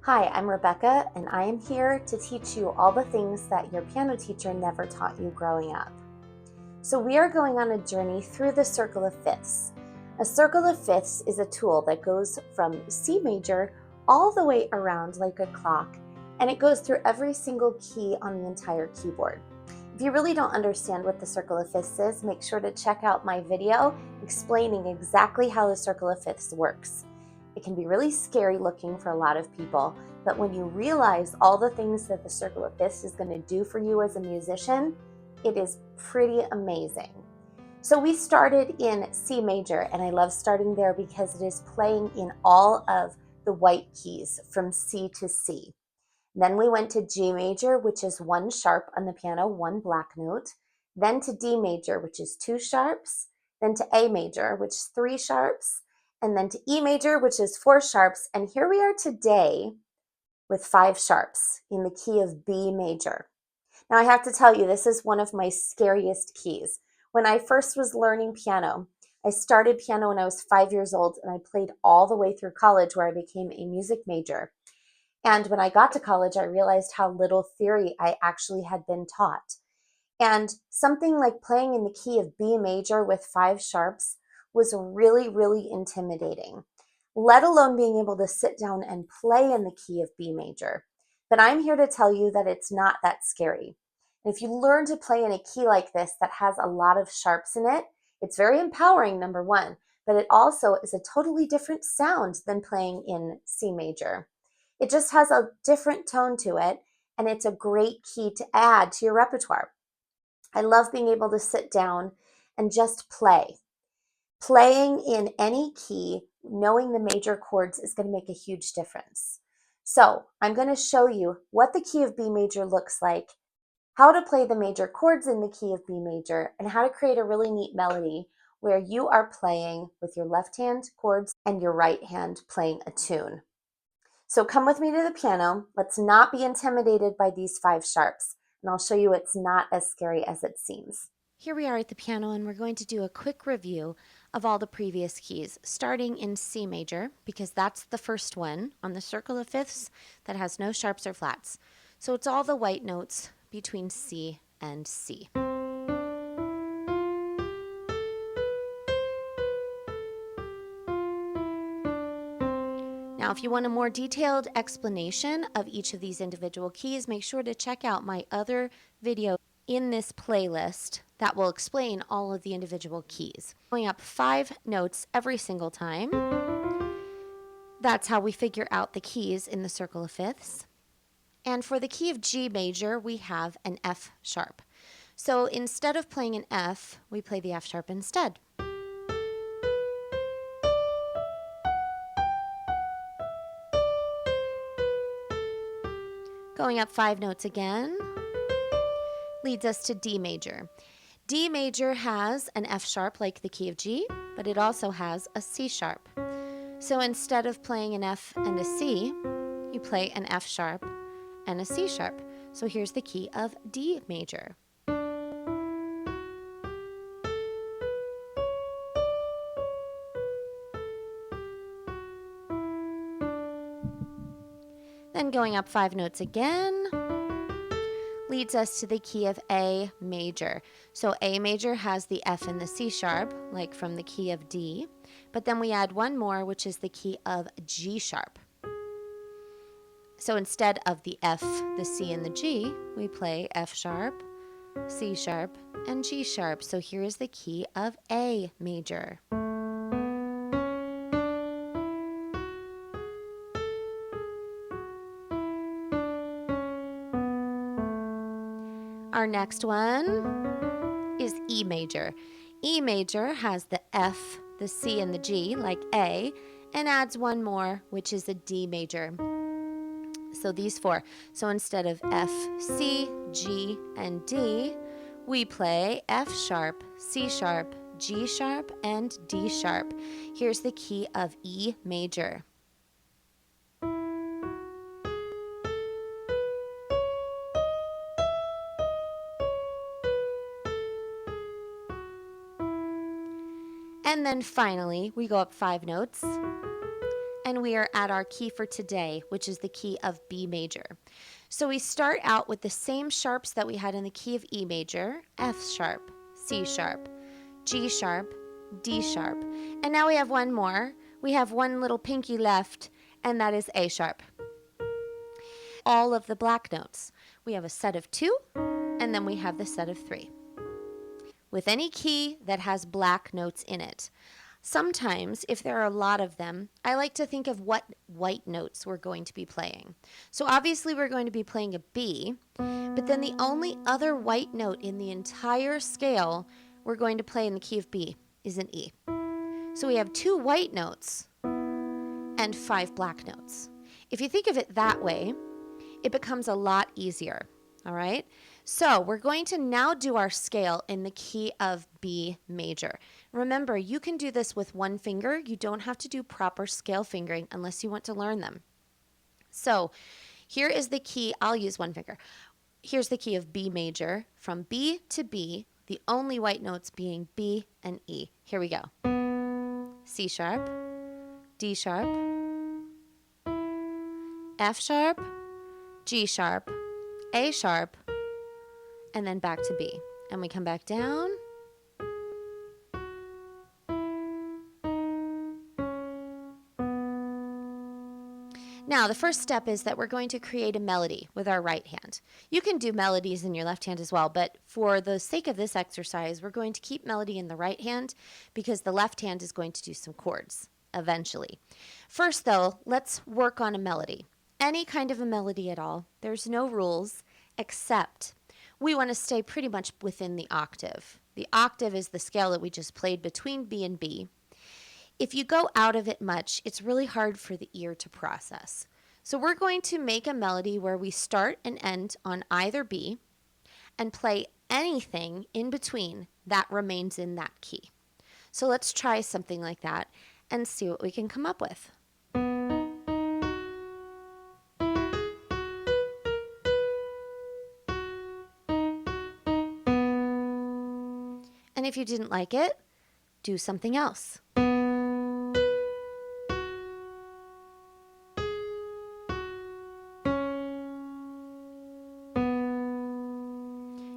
Hi, I'm Rebecca, and I am here to teach you all the things that your piano teacher never taught you growing up. So we are going on a journey through the circle of fifths. A circle of fifths is a tool that goes from C major all the way around like a clock, and it goes through every single key on the entire keyboard. If you really don't understand what the circle of fifths is, make sure to check out my video explaining exactly how the circle of fifths works. It can be really scary looking for a lot of people, but when you realize all the things that the circle of fifths is going to do for you as a musician, it is pretty amazing. So we started in C major, and I love starting there because it is playing in all of the white keys from C to C. Then we went to G major, which is one sharp on the piano, one black note. Then to D major, which is two sharps. Then to A major, which is three sharps. And then to E major, which is four sharps. And here we are today with five sharps in the key of B major. Now I have to tell you, this is one of my scariest keys. When I first was learning piano, I started piano when I was 5 years old, and I played all the way through college where I became a music major. And when I got to college, I realized how little theory I actually had been taught. And something like playing in the key of B major with five sharps was really, really intimidating, let alone being able to sit down and play in the key of B major. But I'm here to tell you that it's not that scary. And if you learn to play in a key like this that has a lot of sharps in it, it's very empowering, number one, but it also is a totally different sound than playing in C major. It just has a different tone to it, and it's a great key to add to your repertoire. I love being able to sit down and just play. Playing in any key, knowing the major chords is going to make a huge difference. So I'm going to show you what the key of B major looks like, how to play the major chords in the key of B major, and how to create a really neat melody where you are playing with your left hand chords and your right hand playing a tune. So come with me to the piano. Let's not be intimidated by these five sharps, and I'll show you it's not as scary as it seems. Here we are at the piano, and we're going to do a quick review of all the previous keys, starting in C major, because that's the first one on the circle of fifths that has no sharps or flats. So it's all the white notes between C and C. Now, if you want a more detailed explanation of each of these individual keys, make sure to check out my other video in this playlist that will explain all of the individual keys. Going up 5 notes every single time. That's how we figure out the keys in the circle of fifths. And for the key of G major, we have an F sharp. So instead of playing an F, we play the F sharp instead. Going up 5 notes again leads us to D major. D major has an F sharp like the key of G, but it also has a C sharp. So instead of playing an F and a C, you play an F sharp and a C sharp. So here's the key of D major. Then going up 5 notes again leads us to the key of A major. So A major has the F and the C sharp, like from the key of D, but then we add one more, which is the key of G sharp. So instead of the F, the C, and the G, we play F sharp, C sharp, and G sharp. So here is the key of A major. Our next one is E major. E major has the F, the C, and the G, like A, and adds one more, which is a D major. So these 4. So instead of F, C, G, and D, we play F sharp, C sharp, G sharp, and D sharp. Here's the key of E major. And then finally, we go up 5 notes, and we are at our key for today, which is the key of B major. So we start out with the same sharps that we had in the key of E major, F sharp, C sharp, G sharp, D sharp, and now we have one more. We have one little pinky left, and that is A sharp. All of the black notes. We have a set of 2, and then we have the set of 3. With any key that has black notes in it. Sometimes, if there are a lot of them, I like to think of what white notes we're going to be playing. So obviously we're going to be playing a B, but then the only other white note in the entire scale we're going to play in the key of B is an E. So we have 2 white notes and 5 black notes. If you think of it that way, it becomes a lot easier, all right? So we're going to now do our scale in the key of B major. Remember, you can do this with one finger. You don't have to do proper scale fingering unless you want to learn them. So here is the key. I'll use one finger. Here's the key of B major. From B to B, the only white notes being B and E. Here we go. C sharp, D sharp, F sharp, G sharp, A sharp, and then back to B. And we come back down. Now, the first step is that we're going to create a melody with our right hand. You can do melodies in your left hand as well, but for the sake of this exercise, we're going to keep melody in the right hand because the left hand is going to do some chords eventually. First, though, let's work on a melody. Any kind of a melody at all. There's no rules, except we want to stay pretty much within the octave. The octave is the scale that we just played between B and B. If you go out of it much, it's really hard for the ear to process. So we're going to make a melody where we start and end on either B and play anything in between that remains in that key. So let's try something like that and see what we can come up with. And if you didn't like it, do something else.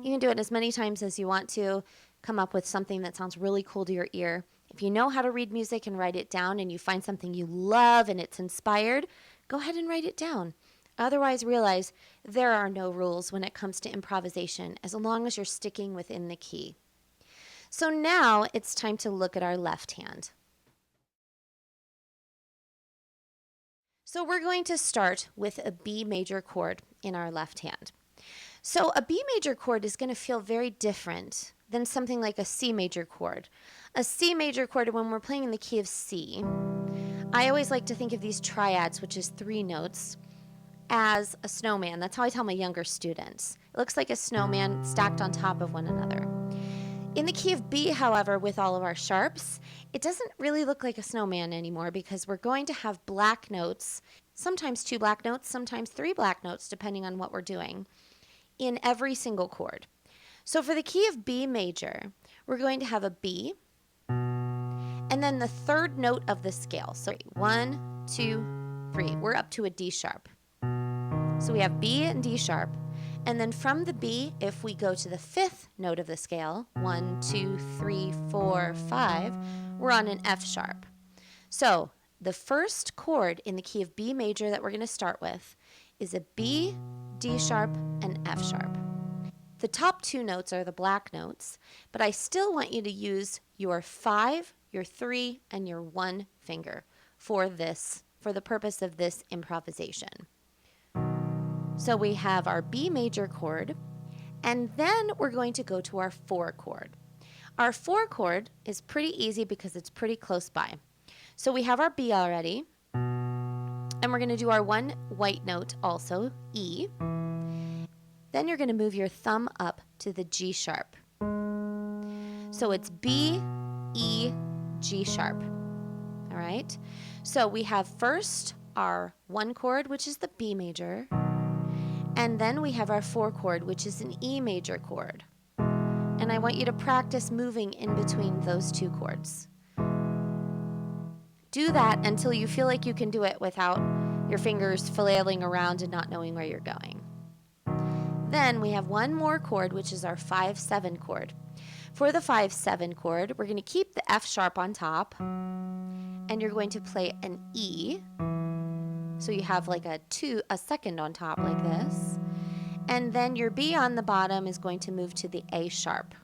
You can do it as many times as you want to. Come up with something that sounds really cool to your ear. If you know how to read music and write it down and you find something you love and it's inspired, go ahead and write it down. Otherwise, realize there are no rules when it comes to improvisation as long as you're sticking within the key. So now it's time to look at our left hand. So we're going to start with a B major chord in our left hand. So a B major chord is going to feel very different than something like a C major chord. A C major chord, when we're playing in the key of C, I always like to think of these triads, which is 3 notes, as a snowman. That's how I tell my younger students. It looks like a snowman stacked on top of one another. In the key of B, however, with all of our sharps, it doesn't really look like a snowman anymore because we're going to have black notes, sometimes 2 black notes, sometimes 3 black notes, depending on what we're doing, in every single chord. So for the key of B major, we're going to have a B, and then the third note of the scale. So 1, 2, 3. We're up to a D sharp. So we have B and D sharp. And then from the B, if we go to the 5th note of the scale, 1, 2, 3, 4, 5, we're on an F sharp. So the first chord in the key of B major that we're going to start with is a B, D sharp, and F sharp. The top 2 notes are the black notes, but I still want you to use your 5, your 3, and your 1 finger for the purpose of this improvisation. So we have our B major chord, and then we're going to go to our 4 chord. Our 4 chord is pretty easy because it's pretty close by. So we have our B already, and we're going to do our 1 white note also, E. Then you're going to move your thumb up to the G sharp. So it's B, E, G sharp. All right? So we have first our 1 chord, which is the B major, and then we have our 4 chord, which is an E major chord. And I want you to practice moving in between those 2 chords. Do that until you feel like you can do it without your fingers flailing around and not knowing where you're going. Then we have one more chord, which is our 5-7 chord. For the 5-7 chord, we're going to keep the F sharp on top, and you're going to play an E. So you have like a second on top like this. And then your B on the bottom is going to move to the A sharp,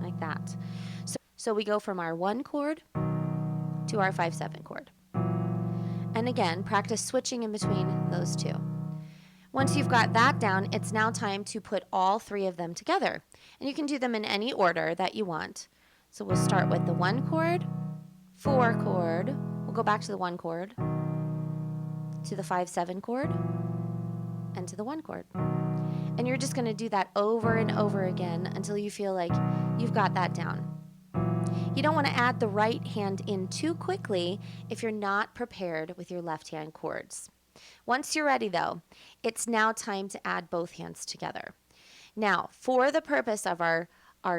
like that. So we go from our 1 chord to our 5-7 chord. And again, practice switching in between those two. Once you've got that down, it's now time to put all 3 of them together. And you can do them in any order that you want. So we'll start with the 1 chord, 4 chord, we'll go back to the 1 chord, to the 5-7 chord, and to the 1 chord. And you're just going to do that over and over again until you feel like you've got that down. You don't want to add the right hand in too quickly if you're not prepared with your left hand chords. Once you're ready though, it's now time to add both hands together. Now, for the purpose of our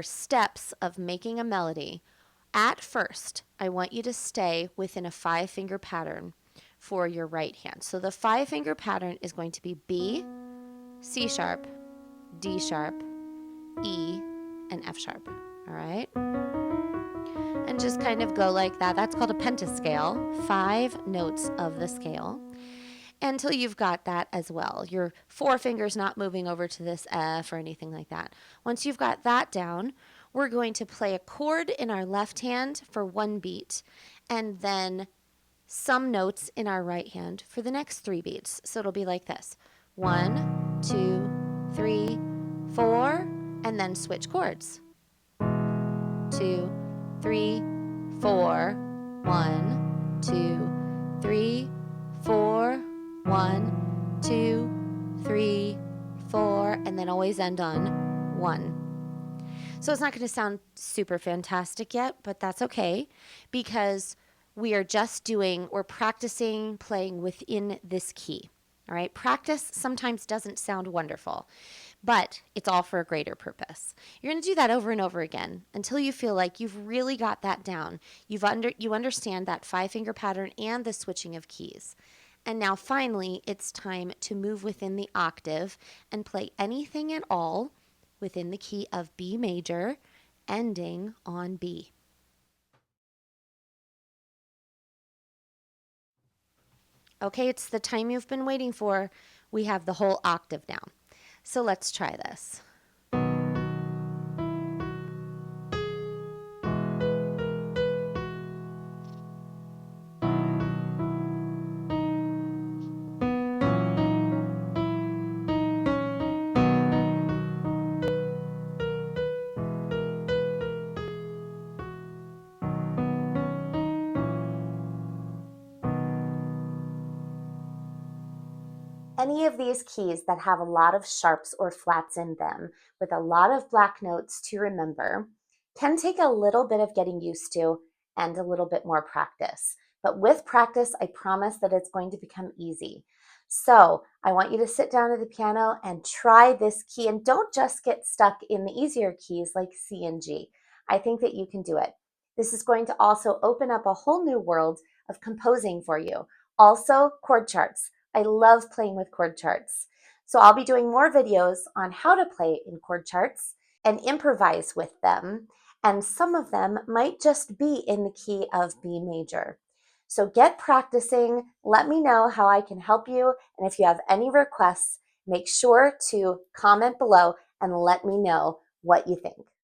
steps of making a melody, at first, I want you to stay within a 5-finger pattern for your right hand. So the 5-finger pattern is going to be B, C sharp, D sharp, E, and F sharp. All right? And just kind of go like that. That's called a pentascale, 5 notes of the scale, until you've got that as well. Your 4 fingers not moving over to this F or anything like that. Once you've got that down, we're going to play a chord in our left hand for 1 beat, and then some notes in our right hand for the next 3 beats. So it'll be like this: 1, 2, 3, 4, and then switch chords. 2, 3, 4, 1, 2, 3, 4, 1, 2, 3, 4, and then always end on 1. So it's not going to sound super fantastic yet, but that's okay, because we're practicing playing within this key. All right, practice sometimes doesn't sound wonderful, but it's all for a greater purpose. You're going to do that over and over again until you feel like you've really got that down. You understand that 5-finger pattern and the switching of keys. And now finally, it's time to move within the octave and play anything at all within the key of B major, ending on B. Okay, it's the time you've been waiting for. We have the whole octave down. So let's try this. Any of these keys that have a lot of sharps or flats in them with a lot of black notes to remember can take a little bit of getting used to and a little bit more practice. But with practice, I promise that it's going to become easy. So I want you to sit down at the piano and try this key, and don't just get stuck in the easier keys like C and G. I think that you can do it. This is going to also open up a whole new world of composing for you. Also, chord charts. I love playing with chord charts. So I'll be doing more videos on how to play in chord charts and improvise with them. And some of them might just be in the key of B major. So get practicing. Let me know how I can help you. And if you have any requests, make sure to comment below and let me know what you think.